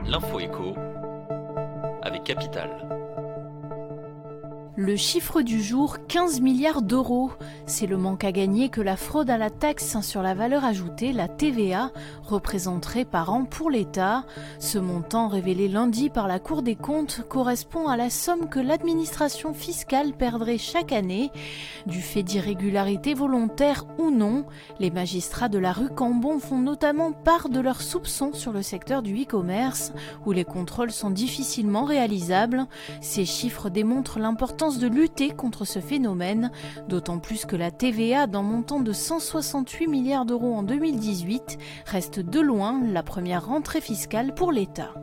L'info écho avec Capital. Le chiffre du jour, 15 milliards d'euros. C'est le manque à gagner que la fraude à la taxe sur la valeur ajoutée, la TVA, représenterait par an pour l'État. Ce montant, révélé lundi par la Cour des comptes, correspond à la somme que l'administration fiscale perdrait chaque année. Du fait d'irrégularités volontaires ou non, les magistrats de la rue Cambon font notamment part de leurs soupçons sur le secteur du e-commerce, où les contrôles sont difficilement réalisables. Ces chiffres démontrent l'importance de lutter contre ce phénomène, d'autant plus que la TVA d'un montant de 168 milliards d'euros en 2018 reste de loin la première rentrée fiscale pour l'État.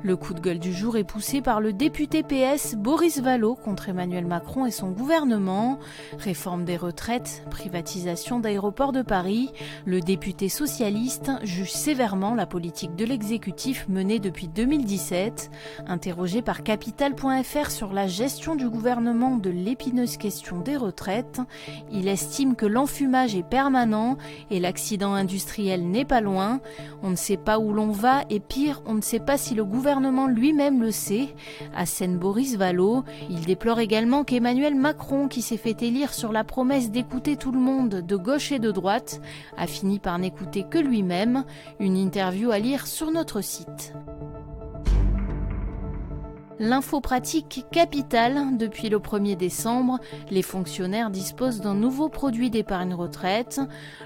Le coup de gueule du jour est poussé par le député PS Boris Vallaud contre Emmanuel Macron et son gouvernement. Réforme des retraites, privatisation d'Aéroports de Paris. Le député socialiste juge sévèrement la politique de l'exécutif menée depuis 2017. Interrogé par Capital.fr sur la gestion du gouvernement de l'épineuse question des retraites, il estime que l'enfumage est permanent et l'accident industriel n'est pas loin. On ne sait pas où l'on va et pire, on ne sait pas si le gouvernement lui-même le sait, assène Boris Vallaud. Il déplore également qu'Emmanuel Macron, qui s'est fait élire sur la promesse d'écouter tout le monde de gauche et de droite, a fini par n'écouter que lui-même. Une interview à lire sur notre site. L'info pratique Capital. Depuis le 1er décembre, les fonctionnaires disposent d'un nouveau produit d'épargne retraite.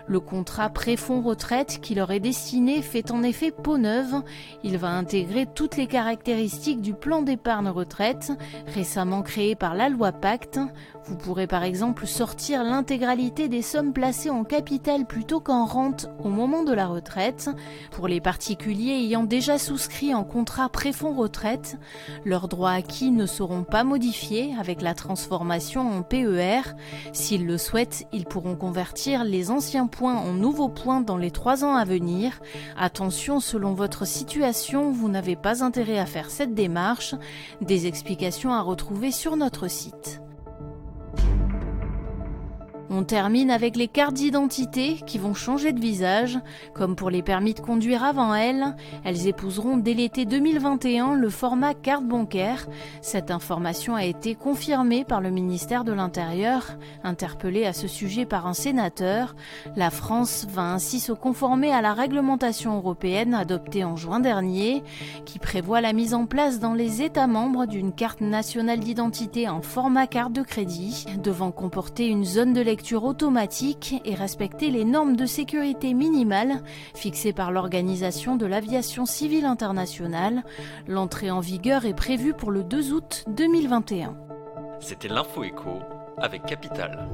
Le contrat pré-fonds retraite qui leur est destiné fait en effet peau neuve. Il va intégrer toutes les caractéristiques du plan d'épargne retraite, récemment créé par la loi Pacte. Vous pourrez par exemple sortir l'intégralité des sommes placées en capital plutôt qu'en rente au moment de la retraite. Pour les particuliers ayant déjà souscrit en contrat pré-fonds retraite, leurs droits acquis ne seront pas modifiés avec la transformation en PER. S'ils le souhaitent, ils pourront convertir les anciens points en nouveaux points dans les 3 ans à venir. Attention, selon votre situation, vous n'avez pas intérêt à faire cette démarche. Des explications à retrouver sur notre site. On termine avec les cartes d'identité qui vont changer de visage. Comme pour les permis de conduire avant elles épouseront dès l'été 2021 le format carte bancaire. Cette information a été confirmée par le ministère de l'Intérieur, interpellé à ce sujet par un sénateur. La France va ainsi se conformer à la réglementation européenne adoptée en juin dernier, qui prévoit la mise en place dans les États membres d'une carte nationale d'identité en format carte de crédit, devant comporter une zone de lecture automatique et respecter les normes de sécurité minimales fixées par l'Organisation de l'aviation civile internationale. L'entrée en vigueur est prévue pour le 2 août 2021. C'était l'info écho avec Capital.